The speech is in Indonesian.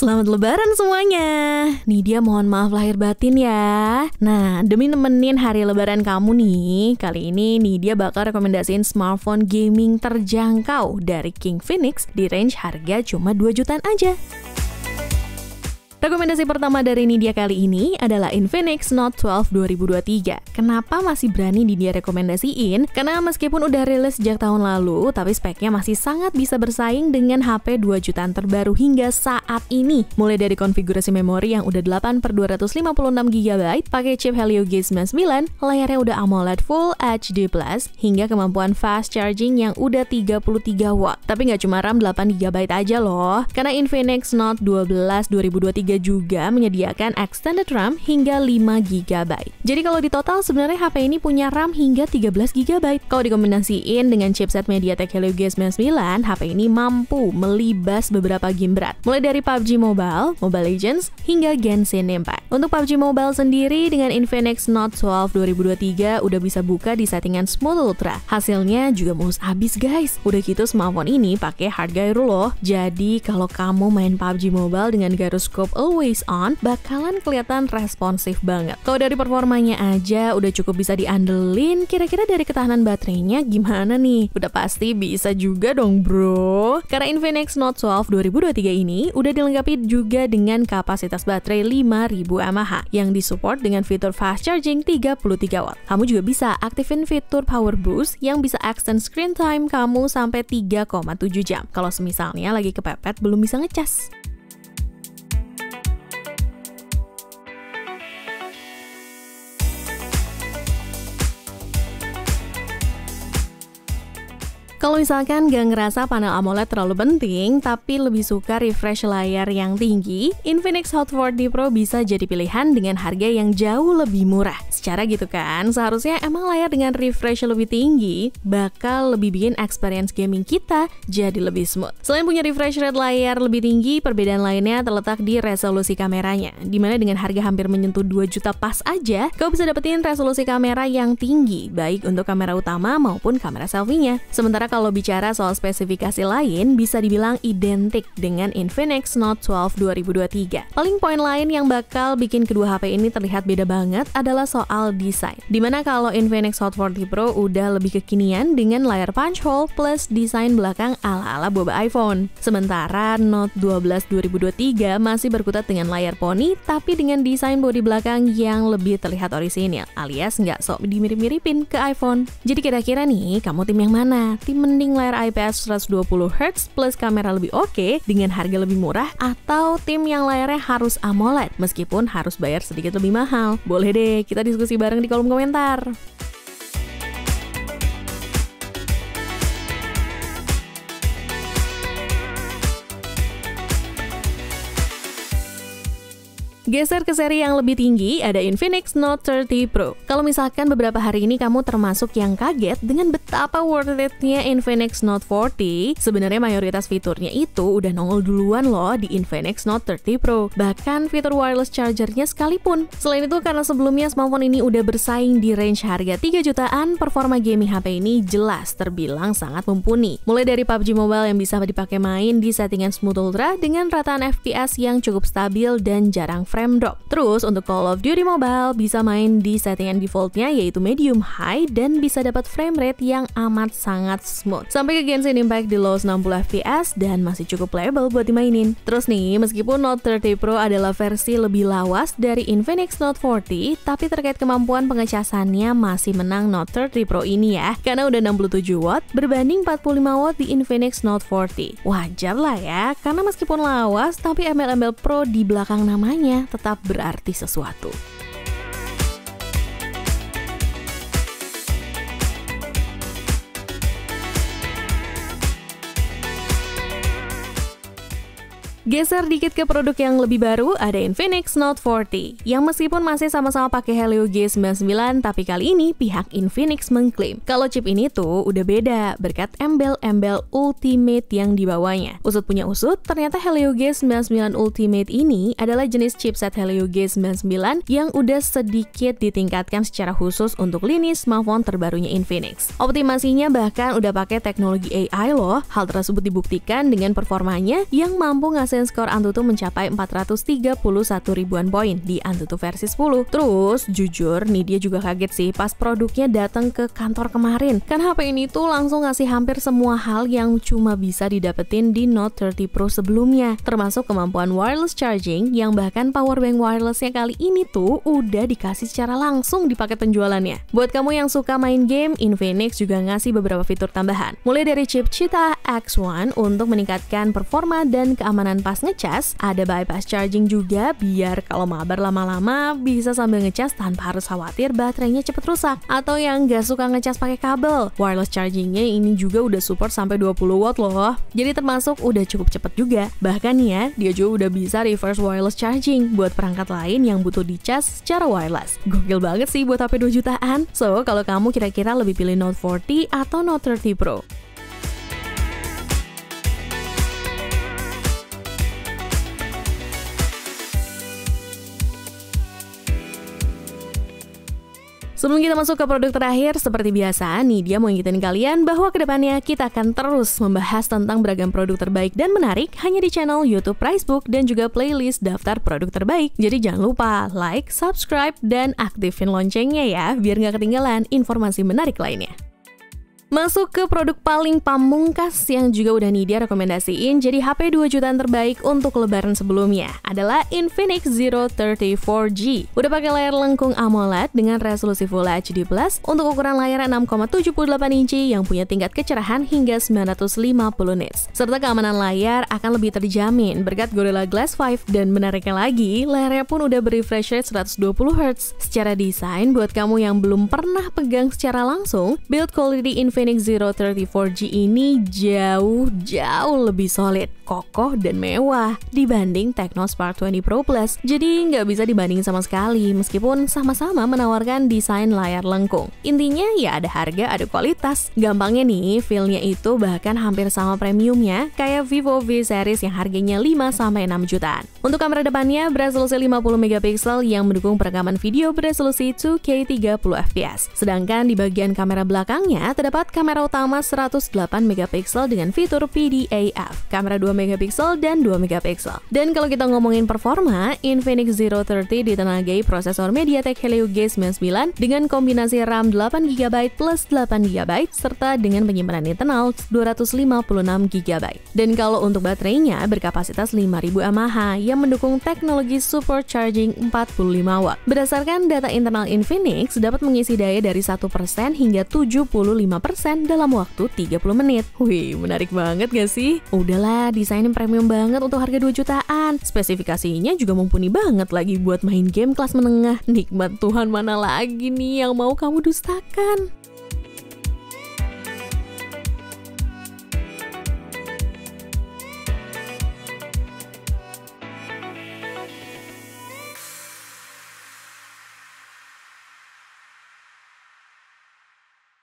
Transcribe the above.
Selamat Lebaran semuanya. Nidia mohon maaf lahir batin ya. Nah, demi nemenin hari Lebaran kamu nih, kali ini Nidia bakal rekomendasiin smartphone gaming terjangkau dari King Phoenix di range harga cuma 2 jutaan aja. Rekomendasi pertama dari Nidia kali ini adalah Infinix Note 12 2023. Kenapa masih berani Nidia rekomendasiin? Karena meskipun udah rilis sejak tahun lalu, tapi speknya masih sangat bisa bersaing dengan HP 2 jutaan terbaru hingga saat ini. Mulai dari konfigurasi memori yang udah 8/256 GB, pakai chip Helio G99, layarnya udah AMOLED Full HD+, hingga kemampuan fast charging yang udah 33 watt. Tapi nggak cuma RAM 8 GB aja loh, karena Infinix Note 12 2023 juga menyediakan extended RAM hingga 5 GB. Jadi kalau di total sebenarnya HP ini punya RAM hingga 13 GB. Kalau dikombinasiin dengan chipset MediaTek Helio G99, HP ini mampu melibas beberapa game berat, mulai dari PUBG Mobile, Mobile Legends, hingga Genshin Impact. Untuk PUBG Mobile sendiri dengan Infinix Note 12 2023 udah bisa buka di settingan Smooth Ultra. Hasilnya juga mulus abis guys. Udah gitu smartphone ini pakai hard gyro loh. Jadi kalau kamu main PUBG Mobile dengan gyroscope always on, bakalan kelihatan responsif banget. Kalau dari performanya aja udah cukup bisa diandelin, kira-kira dari ketahanan baterainya gimana nih? Udah pasti bisa juga dong bro. Karena Infinix Note 12 2023 ini udah dilengkapi juga dengan kapasitas baterai 5000 mAh yang disupport dengan fitur fast charging 33 watt. Kamu juga bisa aktifin fitur power boost yang bisa extend screen time kamu sampai 3,7 jam. Kalau semisalnya lagi kepepet belum bisa ngecas. Kalau misalkan gak ngerasa panel AMOLED terlalu penting, tapi lebih suka refresh layar yang tinggi, Infinix Hot 40 Pro bisa jadi pilihan dengan harga yang jauh lebih murah. Secara gitu kan, seharusnya emang layar dengan refresh lebih tinggi bakal lebih bikin experience gaming kita jadi lebih smooth. Selain punya refresh rate layar lebih tinggi, perbedaan lainnya terletak di resolusi kameranya, dimana dengan harga hampir menyentuh 2 juta pas aja, kau bisa dapetin resolusi kamera yang tinggi, baik untuk kamera utama maupun kamera selfie-nya. Sementara kalau bicara soal spesifikasi lain, bisa dibilang identik dengan Infinix Note 12 2023. Paling poin lain yang bakal bikin kedua HP ini terlihat beda banget adalah soal desain. Dimana kalau Infinix Hot 40 Pro udah lebih kekinian dengan layar punch hole plus desain belakang ala-ala boba iPhone. Sementara Note 12 2023 masih berkutat dengan layar poni, tapi dengan desain bodi belakang yang lebih terlihat orisinil, alias nggak sok dimirip-miripin ke iPhone. Jadi kira-kira nih, kamu tim yang mana? Tim mending layar IPS 120Hz plus kamera lebih oke dengan harga lebih murah, atau tim yang layarnya harus AMOLED meskipun harus bayar sedikit lebih mahal? Boleh deh, kita diskusi bareng di kolom komentar. Geser ke seri yang lebih tinggi, ada Infinix Note 30 Pro. Kalau misalkan beberapa hari ini kamu termasuk yang kaget dengan betapa worth it-nya Infinix Note 40, sebenarnya mayoritas fiturnya itu udah nongol duluan loh di Infinix Note 30 Pro. Bahkan fitur wireless chargernya sekalipun. Selain itu, karena sebelumnya smartphone ini udah bersaing di range harga 3 jutaan, performa gaming HP ini jelas terbilang sangat mumpuni. Mulai dari PUBG Mobile yang bisa dipakai main di settingan Smooth Ultra dengan rataan FPS yang cukup stabil dan jarang frame drop. Terus untuk Call of Duty Mobile bisa main di settingan defaultnya yaitu medium high dan bisa dapat frame rate yang amat sangat smooth. Sampai ke Genshin Impact di low 60 FPS dan masih cukup playable buat dimainin. Terus nih, meskipun Note 30 Pro adalah versi lebih lawas dari Infinix Note 40, tapi terkait kemampuan pengecasannya masih menang Note 30 Pro ini ya, karena udah 67 watt berbanding 45 watt di Infinix Note 40. Wajar lah ya, karena meskipun lawas tapi embel-embel Pro di belakang namanya tetap berarti sesuatu. Geser dikit ke produk yang lebih baru, ada Infinix Note 40, yang meskipun masih sama-sama pakai Helio G99, tapi kali ini pihak Infinix mengklaim kalau chip ini tuh udah beda berkat embel-embel Ultimate yang dibawanya. Usut punya usut, ternyata Helio G99 Ultimate ini adalah jenis chipset Helio G99 yang udah sedikit ditingkatkan secara khusus untuk lini smartphone terbarunya Infinix. Optimasinya bahkan udah pakai teknologi AI loh. Hal tersebut dibuktikan dengan performanya yang mampu ngasih mesin skor Antutu mencapai 431 ribuan poin di Antutu versi 10. Terus, jujur nih dia juga kaget sih pas produknya datang ke kantor kemarin. Kan HP ini tuh langsung ngasih hampir semua hal yang cuma bisa didapetin di Note 30 Pro sebelumnya, termasuk kemampuan wireless charging yang bahkan power bank wirelessnya kali ini tuh udah dikasih secara langsung di paket penjualannya. Buat kamu yang suka main game, Infinix juga ngasih beberapa fitur tambahan. Mulai dari chip Cheetah X1 untuk meningkatkan performa dan keamanan pas ngecas, ada bypass charging juga biar kalau mabar lama-lama bisa sambil ngecas tanpa harus khawatir baterainya cepet rusak. Atau yang gak suka ngecas pakai kabel, wireless chargingnya ini juga udah support sampai 20 watt loh. Jadi termasuk udah cukup cepet juga. Bahkan ya, dia juga udah bisa reverse wireless charging buat perangkat lain yang butuh dicas secara wireless. Gokil banget sih buat HP 2 jutaan. So, kalau kamu kira-kira lebih pilih Note 40 atau Note 30 Pro? Sebelum kita masuk ke produk terakhir, seperti biasa, nih dia mau ngingetin kalian bahwa kedepannya kita akan terus membahas tentang beragam produk terbaik dan menarik hanya di channel YouTube Pricebook dan juga playlist daftar produk terbaik. Jadi jangan lupa like, subscribe, dan aktifin loncengnya ya, biar nggak ketinggalan informasi menarik lainnya. Masuk ke produk paling pamungkas yang juga udah nih dia rekomendasiin jadi HP 2 jutaan terbaik untuk lebaran sebelumnya adalah Infinix Zero 30 4G. Udah pakai layar lengkung AMOLED dengan resolusi Full HD Plus untuk ukuran layar 6,78 inci yang punya tingkat kecerahan hingga 950 nits. Serta keamanan layar akan lebih terjamin berkat Gorilla Glass 5 dan menariknya lagi, layarnya pun udah refresh rate 120 Hz. Secara desain, buat kamu yang belum pernah pegang secara langsung, build quality Infinix Zero 30 4G ini jauh lebih solid, kokoh, dan mewah dibanding Tecno Spark 20 Pro Plus. Jadi nggak bisa dibandingin sama sekali, meskipun sama-sama menawarkan desain layar lengkung. Intinya ya ada harga, ada kualitas. Gampangnya nih, feel-nya itu bahkan hampir sama premiumnya, kayak Vivo V series yang harganya 5-6 jutaan. Untuk kamera depannya beresolusi 50 megapiksel yang mendukung perekaman video beresolusi 2K 30 fps. Sedangkan di bagian kamera belakangnya terdapat kamera utama 108 megapiksel dengan fitur PDAF, kamera 2 megapiksel dan 2 megapiksel. Dan kalau kita ngomongin performa, Infinix Zero 30 ditenagai prosesor MediaTek Helio G99 dengan kombinasi RAM 8GB plus 8GB serta dengan penyimpanan internal 256GB. Dan kalau untuk baterainya berkapasitas 5000 mAh yang mendukung teknologi supercharging 45 watt. Berdasarkan data internal Infinix, dapat mengisi daya dari 1% hingga 75% dalam waktu 30 menit. Wih, menarik banget gak sih? Udahlah, desainnya premium banget untuk harga 2 jutaan. Spesifikasinya juga mumpuni banget lagi buat main game kelas menengah. Nikmat Tuhan, mana lagi nih yang mau kamu dustakan?